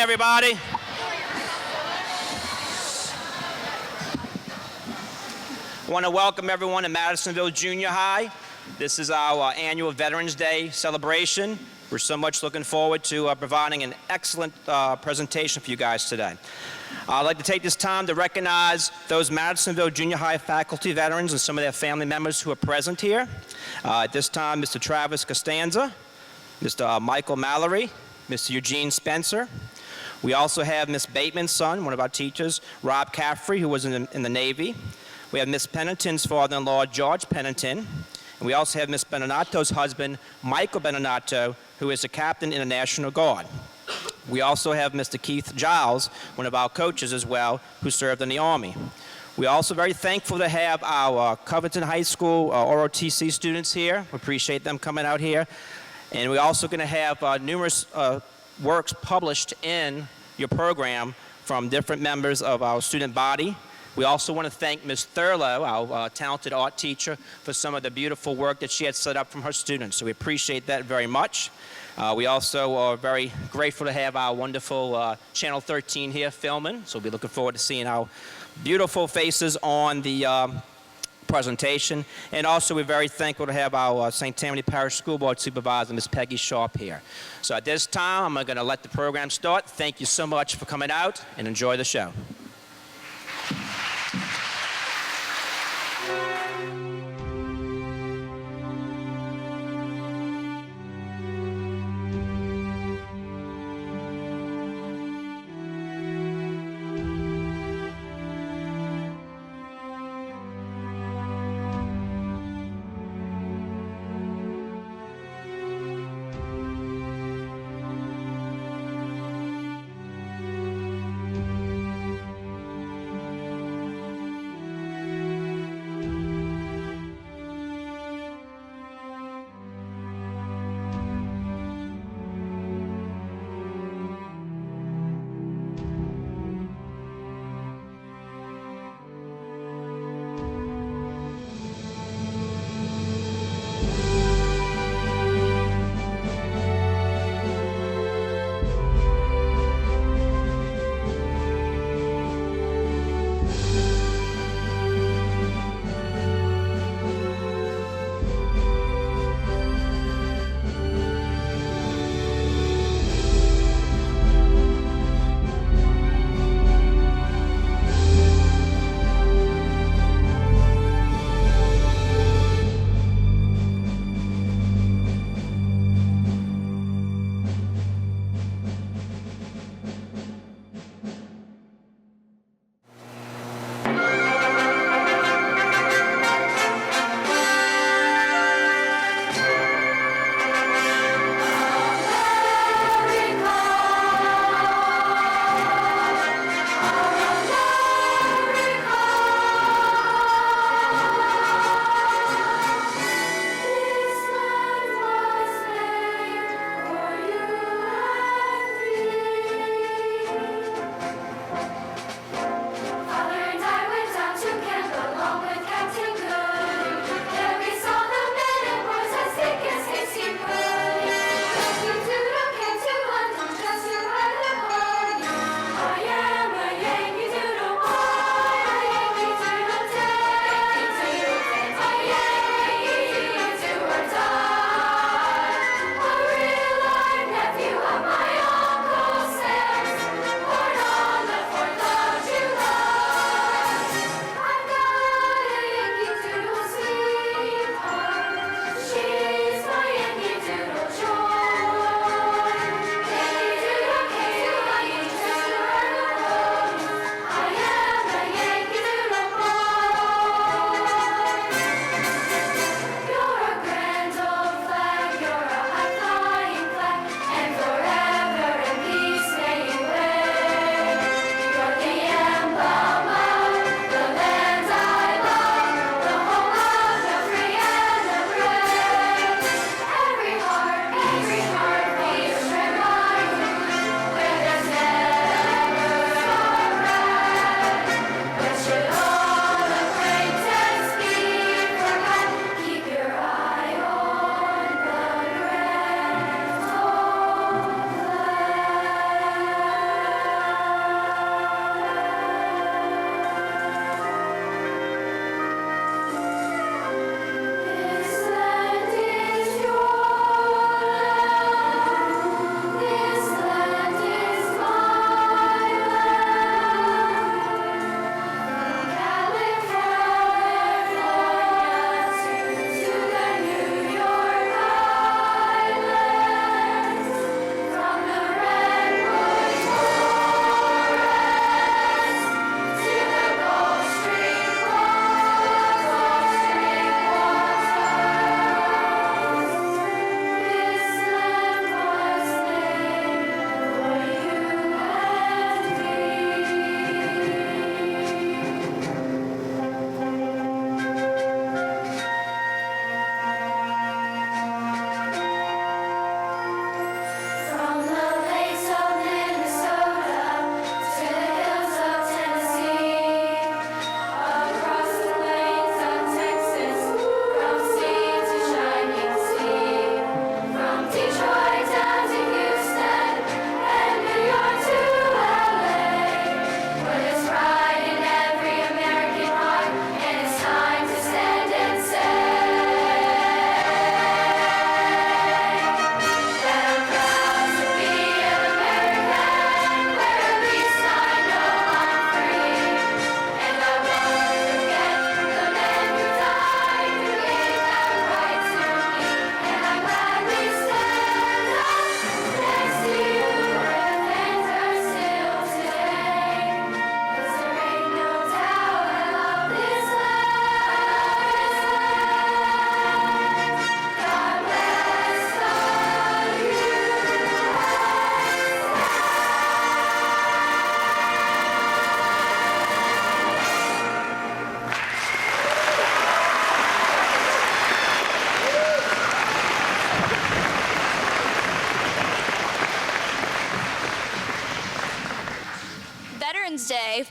everybody. I want to welcome everyone to Madisonville Junior High. This is our annual Veterans Day celebration. We're so much looking forward to providing an excellent presentation for you guys today. I'd like to take this time to recognize those Madisonville Junior High faculty veterans and some of their family members who are present here. At this time, Mr. Travis Costanza, Mr. Michael Mallory, Mr. Eugene Spencer. We also have Miss Bateman's son, one of our teachers, Rob Caffrey, who was in the Navy. We have Miss Pennington's father-in-law, George Pennington. And we also have Miss Benonato's husband, Michael Benonato, who is a captain in the National Guard. We also have Mr. Keith Giles, one of our coaches as well, who served in the Army. We're also very thankful to have our Covington High School ROTC students here. We appreciate them coming out here. And we're also going to have numerous works published in your program from different members of our student body. We also want to thank Ms. Thurlow, our talented art teacher, for some of the beautiful work that she had set up from her students. So we appreciate that very much. We also are very grateful to have our wonderful Channel 13 here filming. So we'll be looking forward to seeing our beautiful faces on the presentation. And also we're very thankful to have our St. Tammany Parish School Board Supervisor, Ms. Peggy Sharp, here. So at this time, I'm going to let the program start. Thank you so much for coming out and enjoy the show.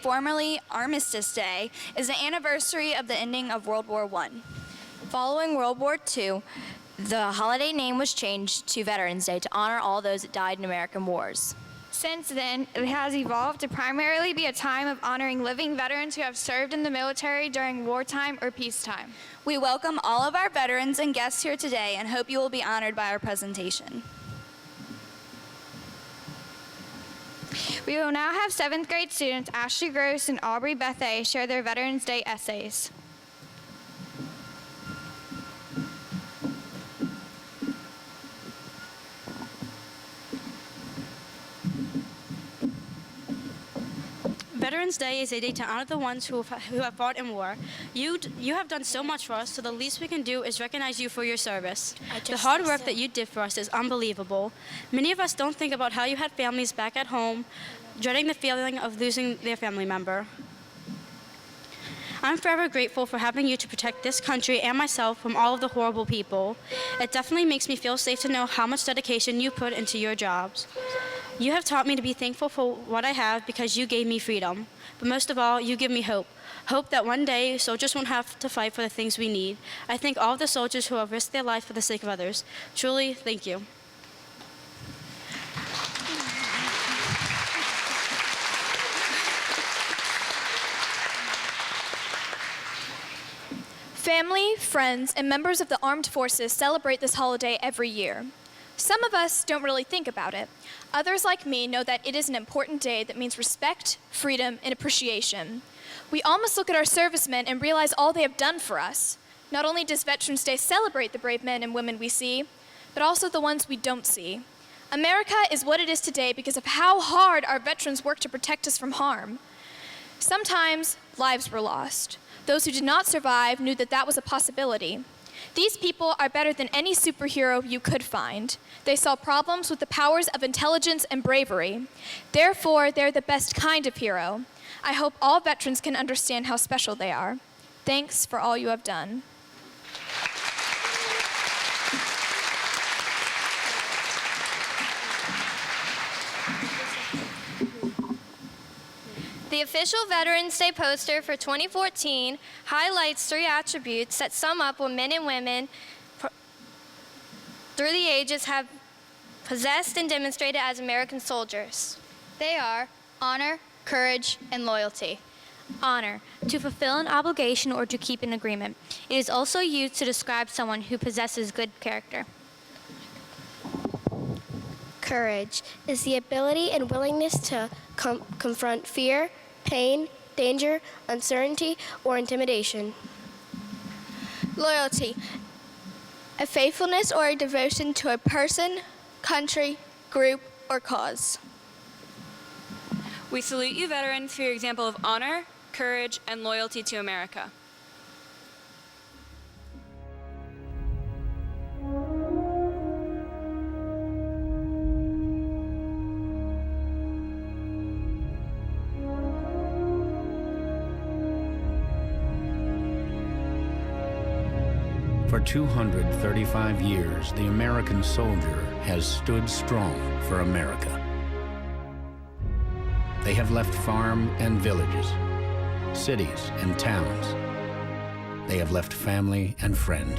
formerly Armistice Day, is the anniversary of the ending of World War I. Following World War II, the holiday name was changed to Veterans Day to honor all those that died in American wars. Since then, it has evolved to primarily be a time of honoring living veterans who have served in the military during wartime or peacetime. We welcome all of our veterans and guests here today and hope you will be honored by our presentation. We will now have 7th grade students Ashley Gross and Aubrey Bethay share their Veterans Day essays. Veterans Day is a day to honor the ones who have fought in war. You have done so much for us, so the least we can do is recognize you for your service. The hard work that you did for us is unbelievable. Many of us don't think about how you had families back at home, dreading the feeling of losing their family member. I'm forever grateful for having you to protect this country and myself from all of the horrible people. It definitely makes me feel safe to know how much dedication you put into your jobs. You have taught me to be thankful for what I have because you gave me freedom. But most of all, you give me hope. Hope that one day soldiers won't have to fight for the things we need. I thank all of the soldiers who have risked their life for the sake of others. Truly, thank you. Family, friends, and members of the armed forces celebrate this holiday every year. Some of us don't really think about it. Others, like me, know that it is an important day that means respect, freedom, and appreciation. We almost look at our servicemen and realize all they have done for us. Not only does Veterans Day celebrate the brave men and women we see, but also the ones we don't see. America is what it is today because of how hard our veterans work to protect us from harm. Sometimes lives were lost. Those who did not survive knew that that was a possibility. These people are better than any superhero you could find. They solve problems with the powers of intelligence and bravery. Therefore, they're the best kind of hero. I hope all veterans can understand how special they are. Thanks for all you have done. The official Veterans Day poster for 2014 highlights 3 attributes that sum up what men and women through the ages have possessed and demonstrated as American soldiers. They are honor, courage, and loyalty. Honor, to fulfill an obligation or to keep an agreement. It is also used to describe someone who possesses good character. Courage is the ability and willingness to confront fear, pain, danger, uncertainty, or intimidation. Loyalty, a faithfulness or a devotion to a person, country, group, or cause. We salute you, veterans, for your example of honor, courage, and loyalty to America. For 235 years, the American soldier has stood strong for America. They have left farm and villages, cities and towns. They have left family and friend.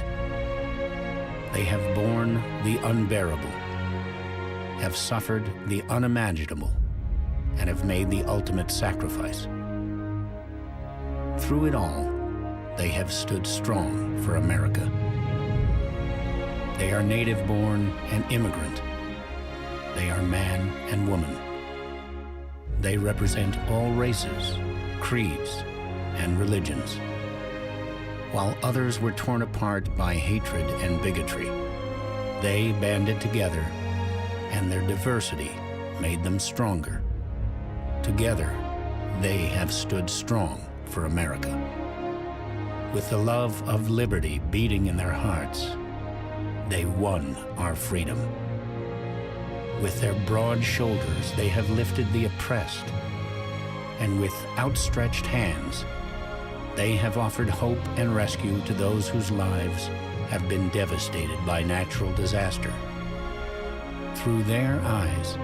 They have borne the unbearable, have suffered the unimaginable, and have made the ultimate sacrifice. Through it all, they have stood strong for America. They are native-born and immigrant. They are man and woman. They represent all races, creeds, and religions. While others were torn apart by hatred and bigotry, they banded together, and their diversity made them stronger. Together, they have stood strong for America. With the love of liberty beating in their hearts, they won our freedom. With their broad shoulders, they have lifted the oppressed, and with outstretched hands, they have offered hope and rescue to those whose lives have been devastated by natural disaster. Through their eyes,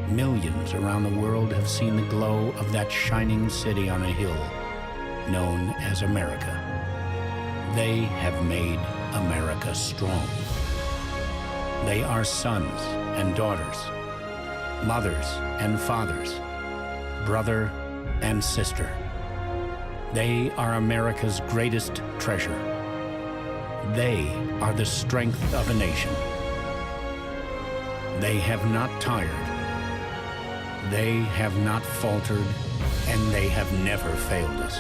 Millions around the world have seen the glow of that shining city on a hill known as America. They have made America strong. They are sons and daughters, mothers and fathers, brother and sister. They are America's greatest treasure. They are the strength of a nation. They have not tired. They have not faltered, and they have never failed us.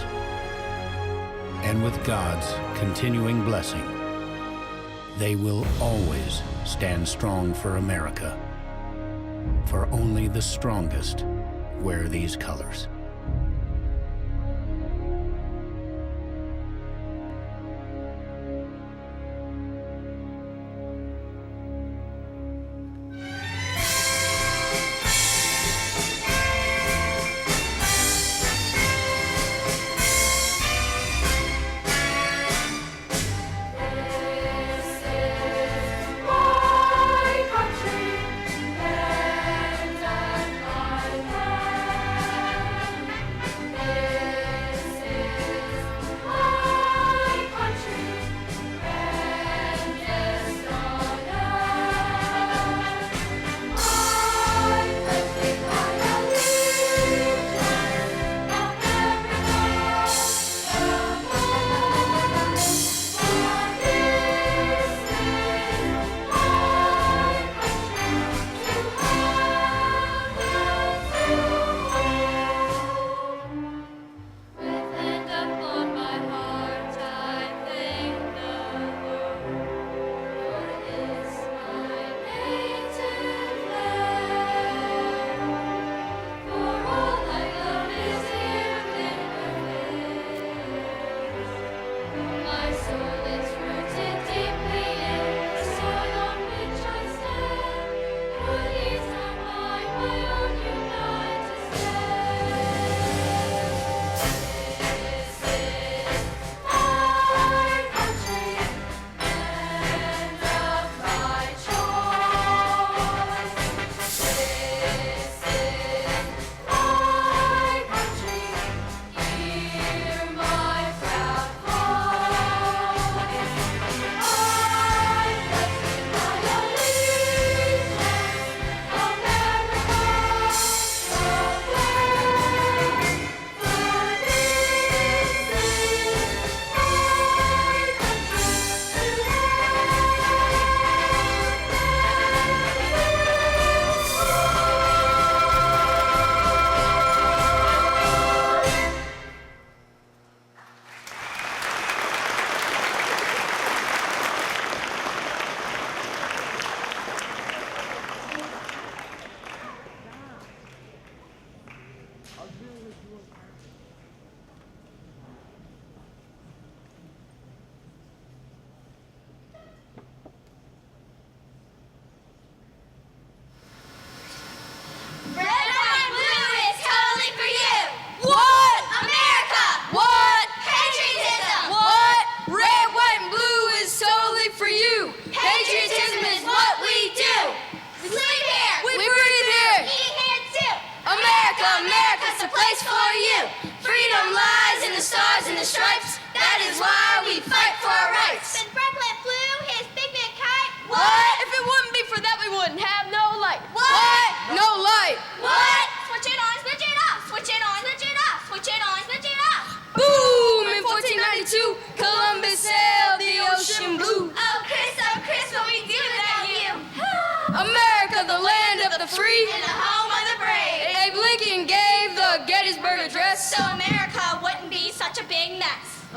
And with God's continuing blessing, they will always stand strong for America. For only the strongest wear these colors.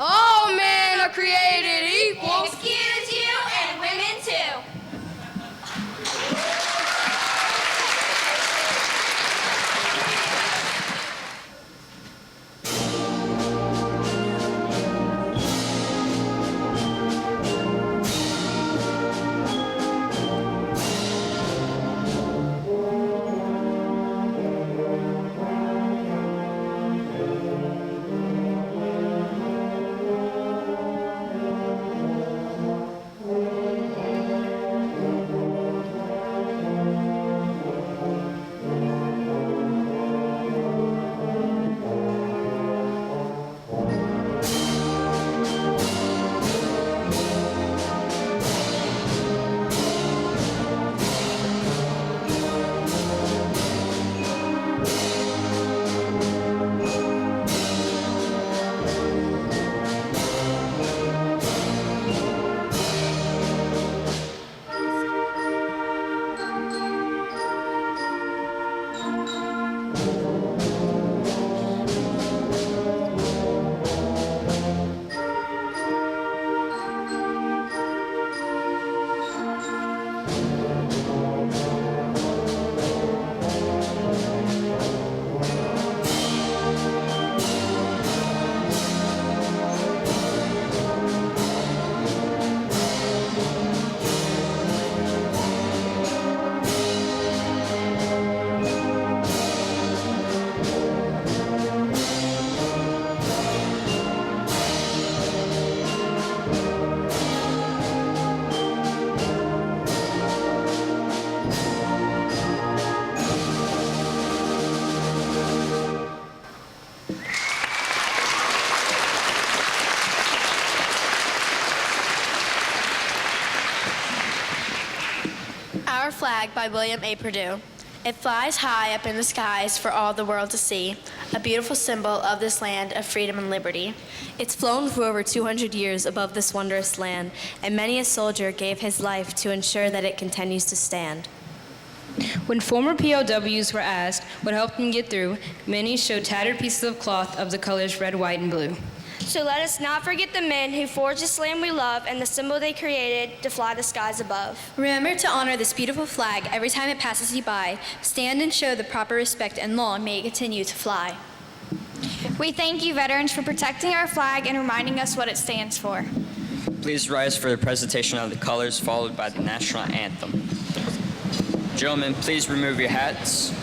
All men are created equal. Excuse you, and women too. flag by William A. Purdue. It flies high up in the skies for all the world to see, a beautiful symbol of this land of freedom and liberty. It's flown for over 200 years above this wondrous land, and many a soldier gave his life to ensure that it continues to stand. When former POWs were asked what helped them get through, many showed tattered pieces of cloth of the colors red, white, and blue. So let us not forget the men who forged this land we love and the symbol they created to fly the skies above. Remember to honor this beautiful flag every time it passes you by. Stand and show the proper respect, and long may it continue to fly. We thank you, veterans, for protecting our flag and reminding us what it stands for. Please rise for the presentation of the colors, followed by the national anthem. Gentlemen, please remove your hats.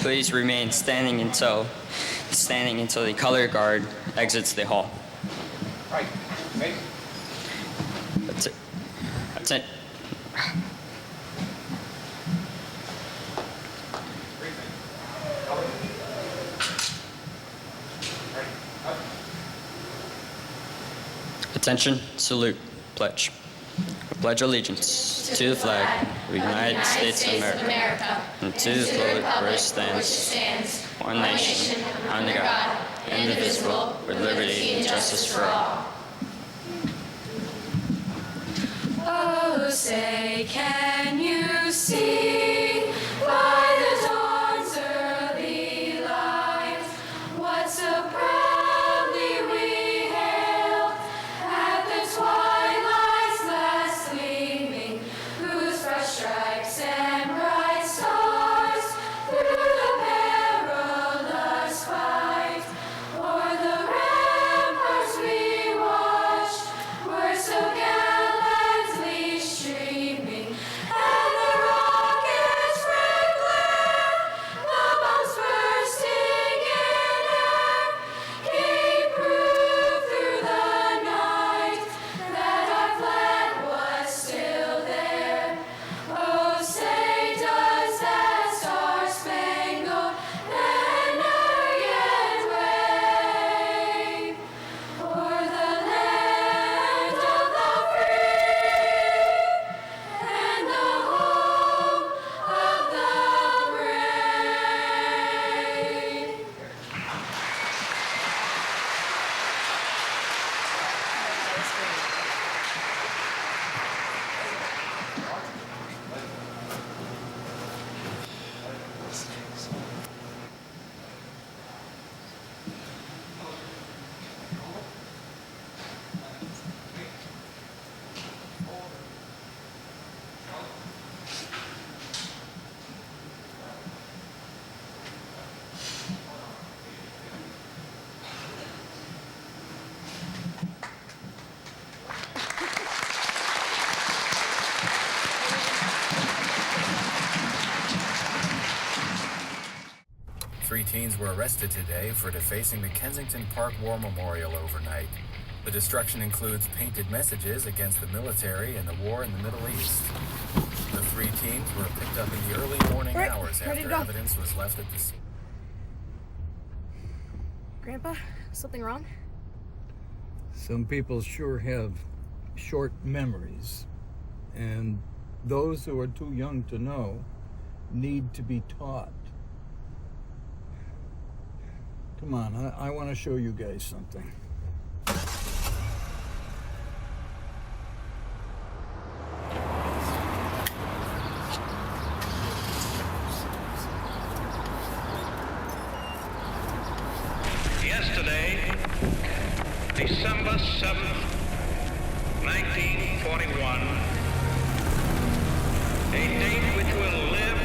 Please remain standing until the color guard exits the hall. Right. Right. That's it. That's it. Attention, salute, pledge. I pledge allegiance to the flag of the United States of America and to the republic where it stands, one nation, under God, indivisible, with liberty and justice for all. Oh, say, can you see by the dawn's early light what so proudly we hailed at the twilight's last gleaming, whose fresh stripes and bright stars through the perilous fight o'er the ramparts we watched were so gallantly streaming, and the rockets' red glare, the bombs bursting in air, gave proof through the night that our flag was still there. Oh, say, does that star-spangled banner yet wave o'er the land of the free and the home of the brave? Three teens were arrested today for defacing the Kensington Park War Memorial overnight. The destruction includes painted messages against the military and the war in the Middle East. The three teens were picked up in the early morning hours after evidence was left at the scene. Grandpa, something wrong? Some people sure have short memories, and those who are too young to know need to be taught. Come on, I want to show you guys something. Yesterday, December 7th, 1941, a date which will live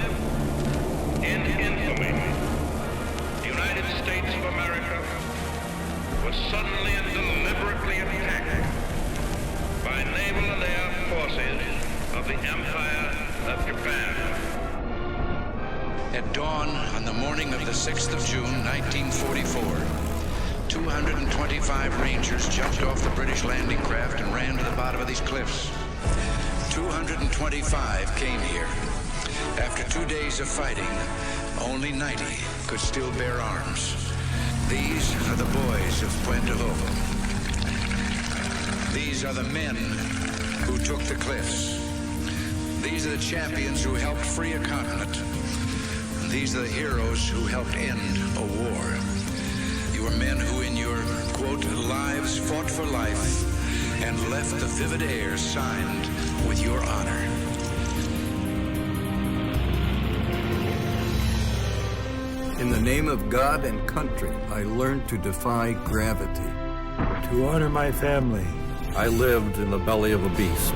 in infamy. The United States of America was suddenly and deliberately attacked by naval and air forces of the Empire of Japan. At dawn on the morning of the 6th of June, 1944, 225 Rangers jumped off the British landing craft and ran to the bottom of these cliffs. 225 came here. After 2 days of fighting, only 90 could still bear arms. These are the boys of Puente Hope. These are the men who took the cliffs. These are the champions who helped free a continent. These are the heroes who helped end a war. You are men who in your, quote, lives fought for life and left the vivid air signed with your honor. In the name of God and country, I learned to defy gravity. To honor my family, I lived in the belly of a beast.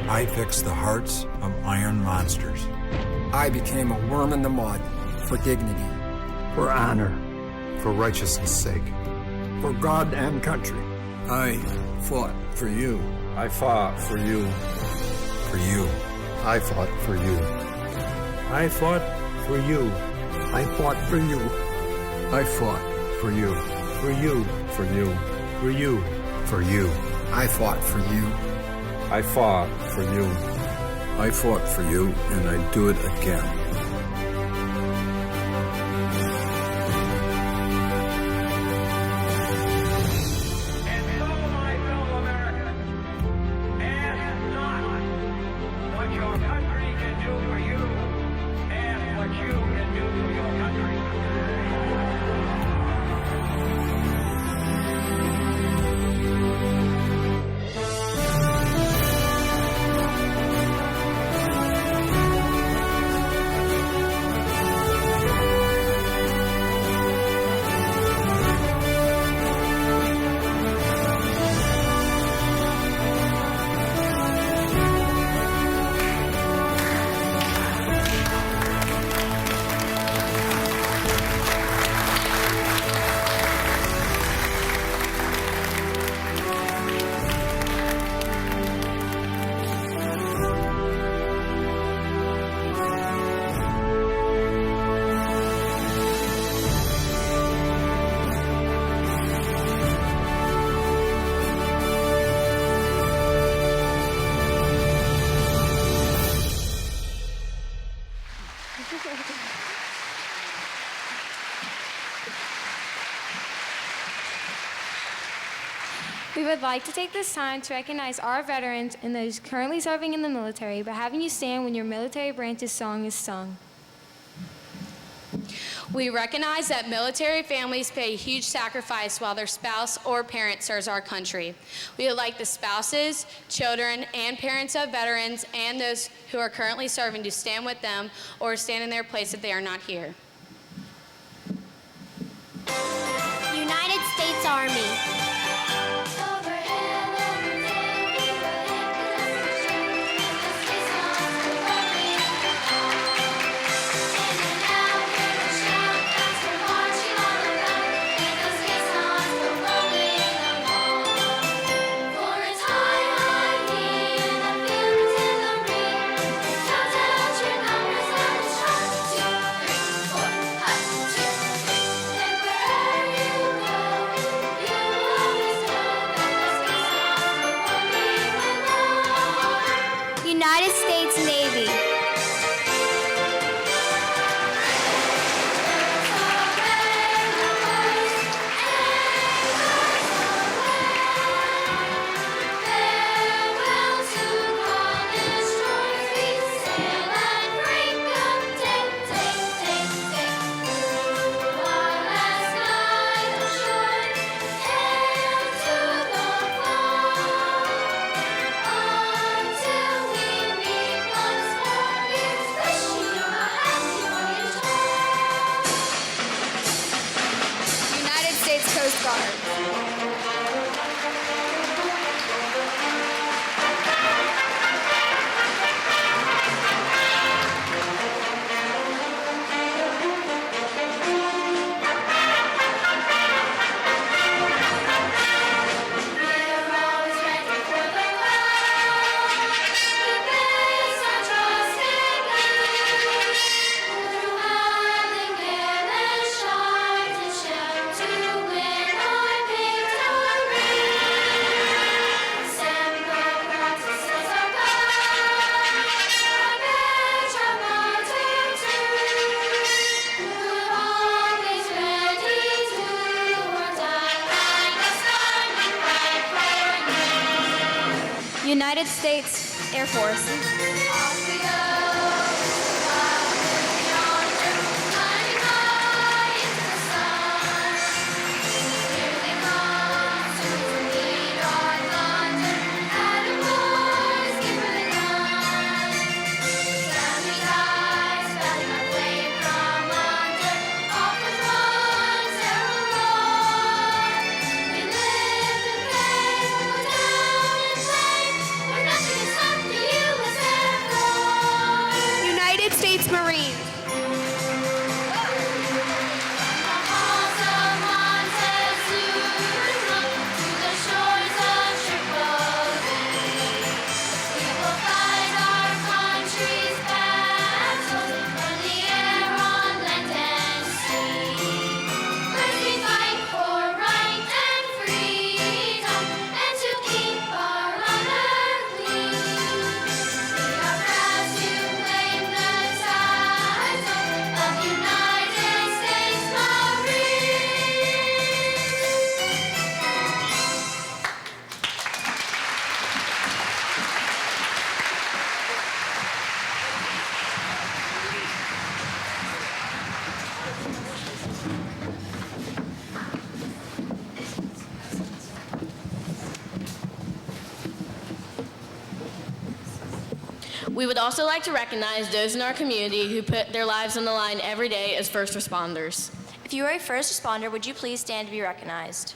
I fixed the hearts of iron monsters. I became a worm in the mud for dignity. For honor. For righteousness' sake. For God and country. I fought for you. I fought for you. For you. I fought for you. I fought for you. I fought for you. I fought for you. For you. For you. For you. For you. I fought for you. I fought for you. I fought for you, and I do it again. We would like to take this time to recognize our veterans and those currently serving in the military by having you stand when your military branch's song is sung. We recognize that military families pay a huge sacrifice while their spouse or parent serves our country. We would like the spouses, children, and parents of veterans and those who are currently serving to stand with them or stand in their place if they are not here. United States Army. United States Navy. Coast Guard. To win our United States Air Force. United States Marines. We would also like to recognize those in our community who put their lives on the line every day as first responders. If you are a first responder, would you please stand to be recognized?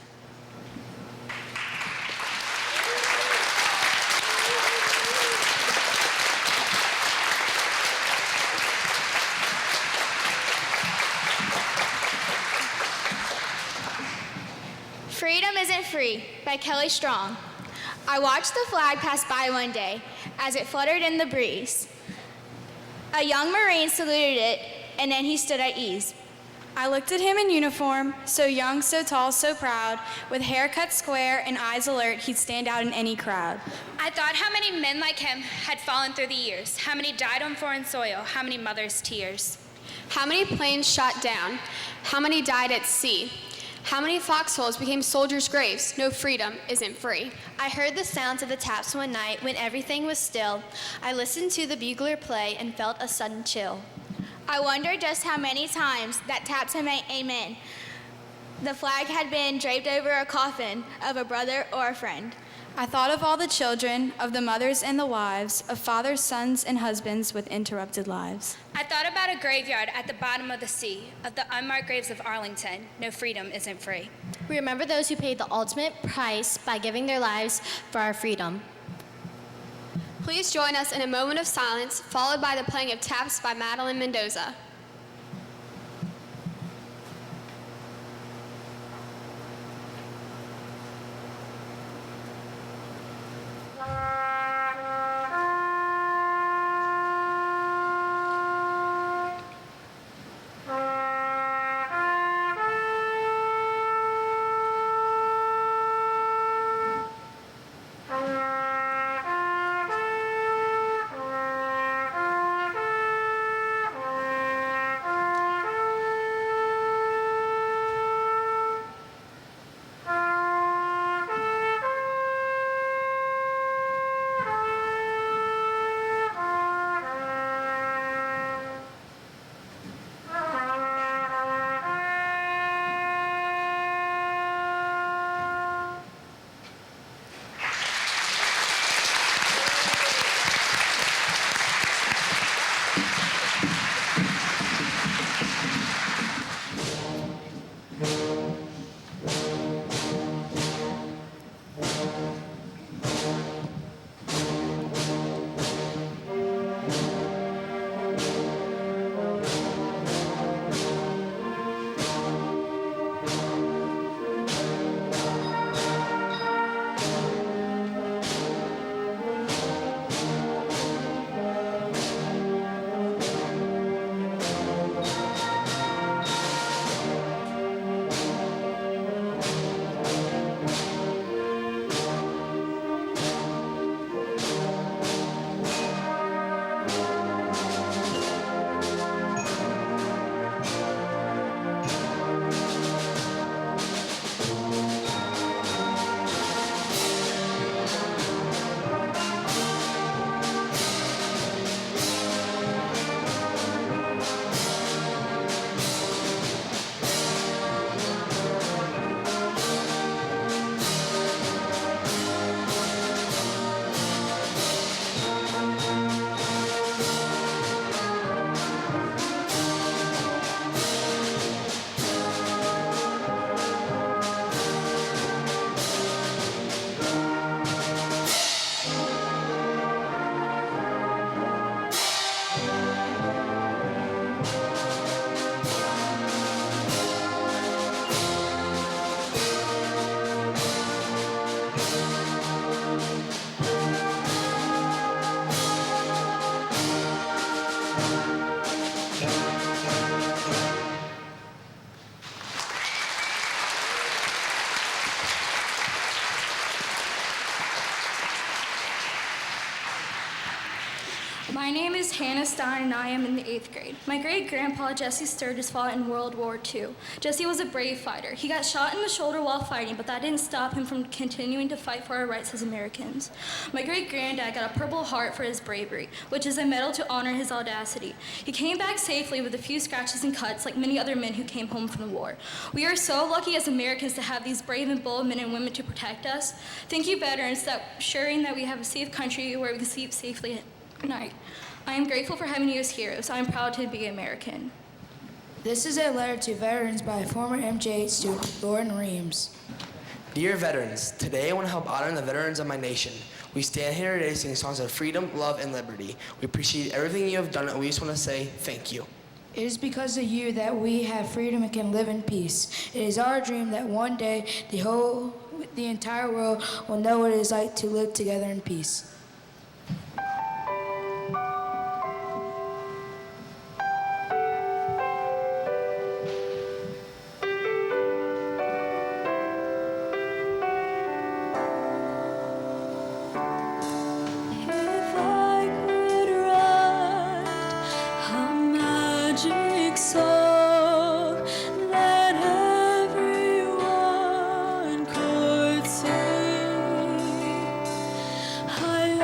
Freedom Isn't Free by Kelly Strong. I watched the flag pass by one day as it fluttered in the breeze. A young Marine saluted it, and then he stood at ease. I looked at him in uniform, so young, so tall, so proud, with hair cut square and eyes alert, he'd stand out in any crowd. I thought how many men like him had fallen through the years, how many died on foreign soil, how many mothers' tears. How many planes shot down? How many died at sea? How many foxholes became soldiers' graves? No freedom isn't free. I heard the sounds of the taps one night when everything was still. I listened to the bugler play and felt a sudden chill. I wonder just how many times that taps had made amen. The flag had been draped over a coffin of a brother or a friend. I thought of all the children, of the mothers and the wives, of fathers, sons, and husbands with interrupted lives. I thought about a graveyard at the bottom of the sea, of the unmarked graves of Arlington. No freedom isn't free. We remember those who paid the ultimate price by giving their lives for our freedom. Please join us in a moment of silence, followed by the playing of Taps by Madeline Mendoza. My name is Hannah Stein, and I am in the 8th grade. My great-grandpa, Jesse Sturgis, fought in World War II. Jesse was a brave fighter. He got shot in the shoulder while fighting, but that didn't stop him from continuing to fight for our rights as Americans. My great-granddad got a Purple Heart for his bravery, which is a medal to honor his audacity. He came back safely with a few scratches and cuts, like many other men who came home from the war. We are so lucky as Americans to have these brave and bold men and women to protect us. Thank you, veterans, for ensuring that we have a safe country where we can sleep safely at night. I am grateful for having you as heroes. I am proud to be American. This is a letter to veterans by former MJ student Lauren Reams. Dear veterans, today I want to help honor the veterans of my nation. We stand here today singing songs of freedom, love, and liberty. We appreciate everything you have done, and we just want to say thank you. It is because of you that we have freedom and can live in peace. It is our dream that one day the entire world will know what it is like to live together in peace. I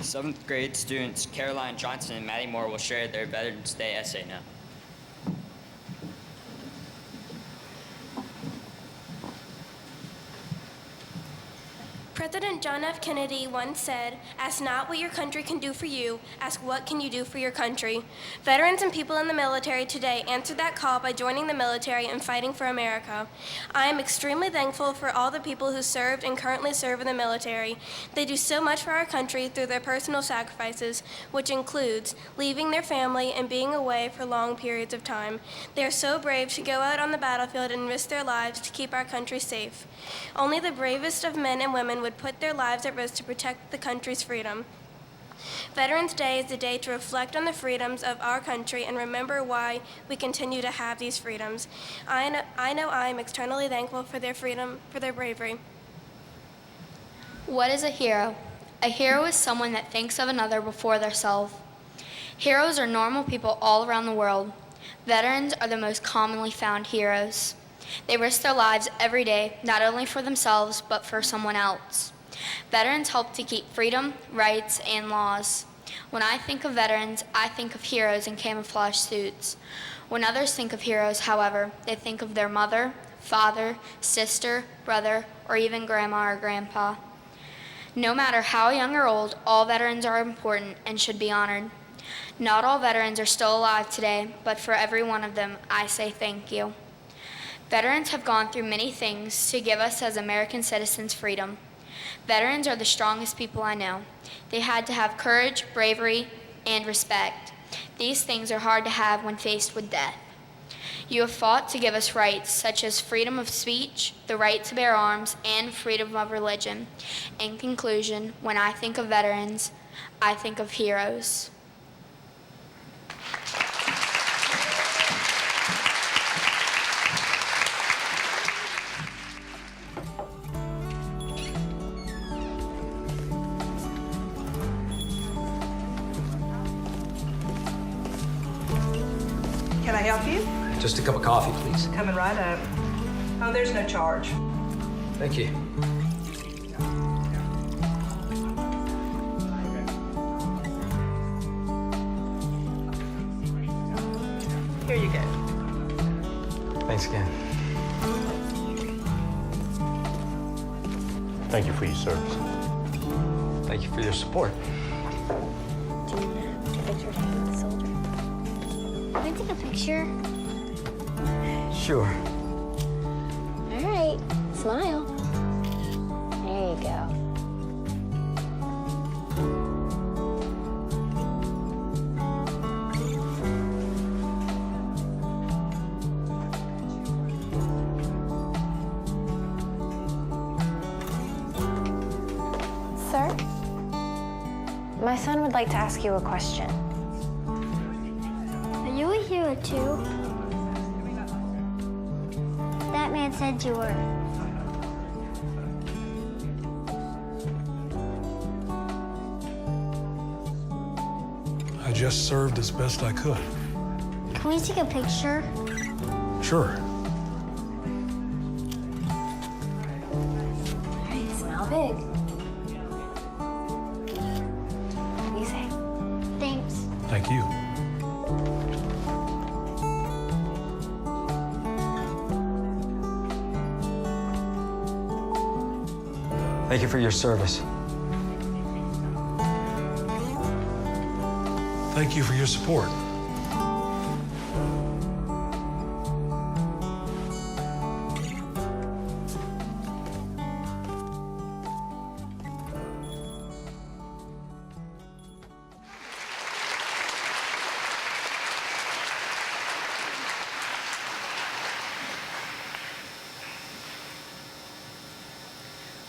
Seventh grade students Caroline Johnson and Maddie Moore will share their Veterans Day essay now. President John F. Kennedy once said, "Ask not what your country can do for you, ask what can you do for your country." Veterans and people in the military today answered that call by joining the military and fighting for America. I am extremely thankful for all the people who served and currently serve in the military. They do so much for our country through their personal sacrifices, which includes leaving their family and being away for long periods of time. They are so brave to go out on the battlefield and risk their lives to keep our country safe. Only the bravest of men and women would put their lives at risk to protect the country's freedom. Veterans Day is the day to reflect on the freedoms of our country and remember why we continue to have these freedoms. I know I am eternally thankful for their freedom, for their bravery. What is a hero? A hero is someone that thinks of another before themselves. Heroes are normal people all around the world. Veterans are the most commonly found heroes. They risk their lives every day, not only for themselves, but for someone else. Veterans help to keep freedom, rights, and laws. When I think of veterans, I think of heroes in camouflage suits. When others think of heroes, however, they think of their mother, father, sister, brother, or even grandma or grandpa. No matter how young or old, all veterans are important and should be honored. Not all veterans are still alive today, but for every one of them, I say thank you. Veterans have gone through many things to give us as American citizens freedom. Veterans are the strongest people I know. They had to have courage, bravery, and respect. These things are hard to have when faced with death. You have fought to give us rights such as freedom of speech, the right to bear arms, and freedom of religion. In conclusion, when I think of veterans, I think of heroes. Can I help you? Just a cup of coffee, please. Coming right up. Oh, there's no charge. Thank you. Here you go. Thanks again. Thank you for your service. Thank you for your support. Can I take a picture? Sure. All right, smile. There you go. Sir, my son would like to ask you a question. Are you a hero too? That man said you were. I just served as best I could. Can we take a picture? Sure. All right, smile big. What do you say? Thanks. Thank you. Thank you for your service. Thank you for your support.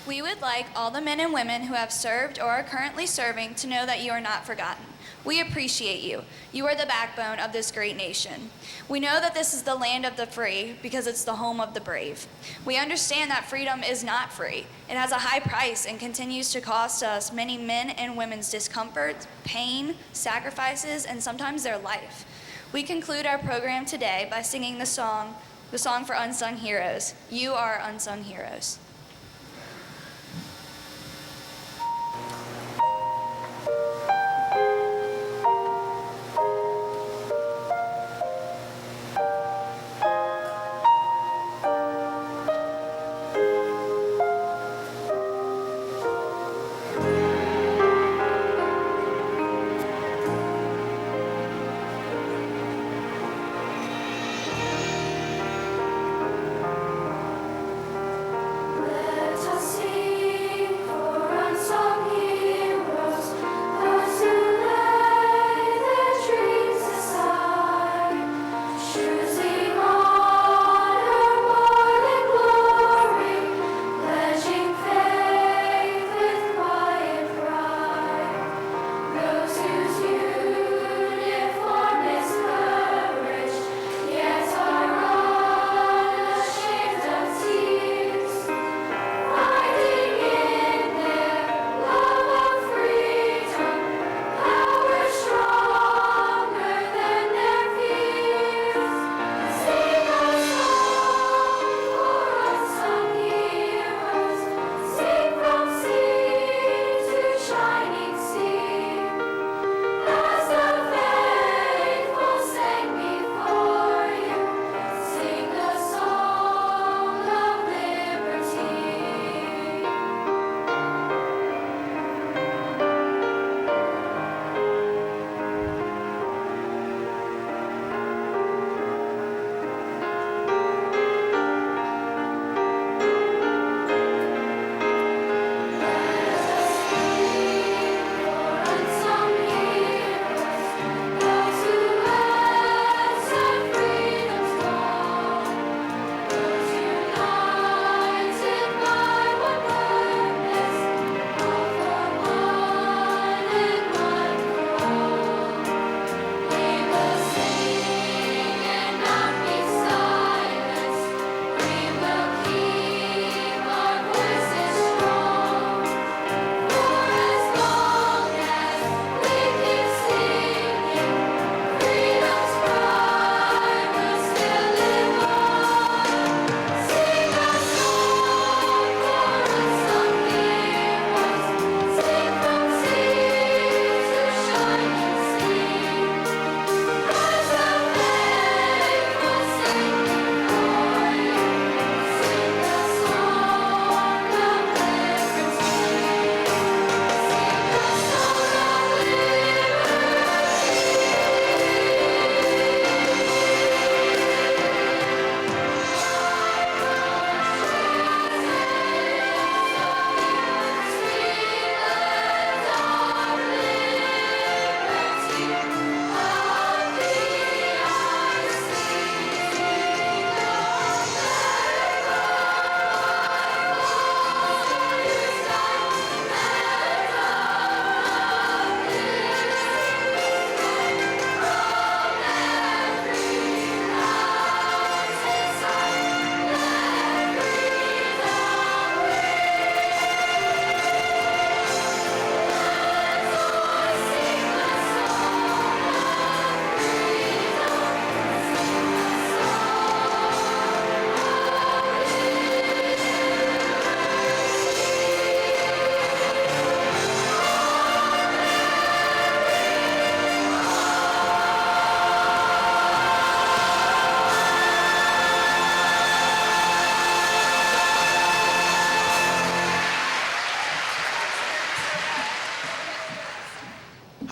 We would like all the men and women who have served or are currently serving to know that you are not forgotten. We appreciate you. You are the backbone of this great nation. We know that this is the land of the free because it's the home of the brave. We understand that freedom is not free. It has a high price and continues to cost us many men and women's discomfort, pain, sacrifices, and sometimes their life. We conclude our program today by singing the song for unsung heroes. You are unsung heroes.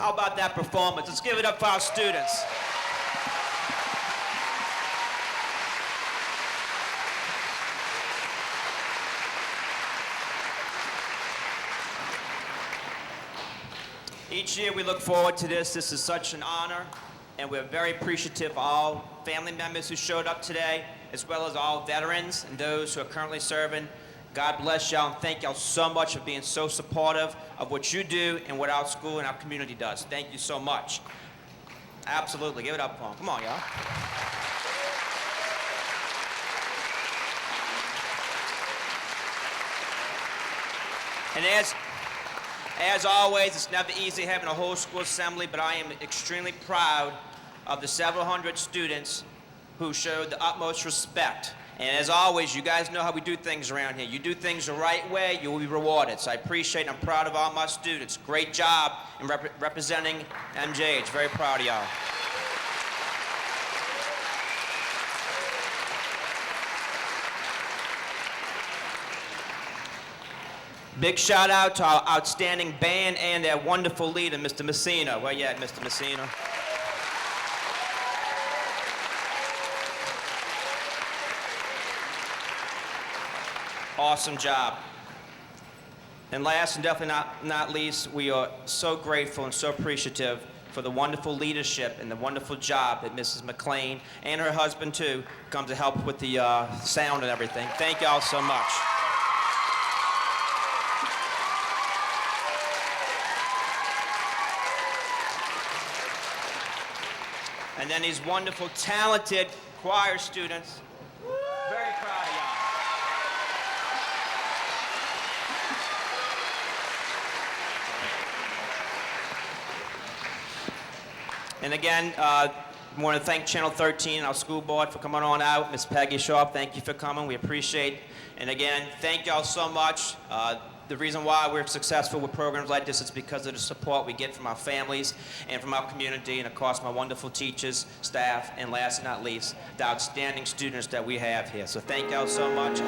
How about that performance? Let's give it up for our students. Each year we look forward to this. This is such an honor, and we're very appreciative of all family members who showed up today, as well as all veterans and those who are currently serving. God bless y'all, and thank y'all so much for being so supportive of what you do and what our school and our community does. Thank you so much. Absolutely. Give it up for them. Come on, y'all. And as always, it's never easy having a whole school assembly, but I am extremely proud of the several hundred students who showed the utmost respect. And as always, you guys know how we do things around here. You do things the right way, you will be rewarded. So I appreciate and I'm proud of all my students. Great job in representing MJH. Very proud of y'all. Big shout out to our outstanding band and their wonderful leader, Mr. Messina. Where you at, Mr. Messina? Awesome job. And last and definitely not least, we are so grateful and so appreciative for the wonderful leadership and the wonderful job that Mrs. McLean and her husband too come to help with the sound and everything. Thank you all so much. And then these wonderful, talented choir students. Very proud of y'all. And again, I want to thank Channel 13 and our school board for coming on out. Miss Peggy Sharp, thank you for coming. We appreciate it. And again, thank y'all so much. The reason why we're successful with programs like this is because of the support we get from our families and from our community, and of course my wonderful teachers, staff, and last but not least, the outstanding students that we have here. So thank y'all so much.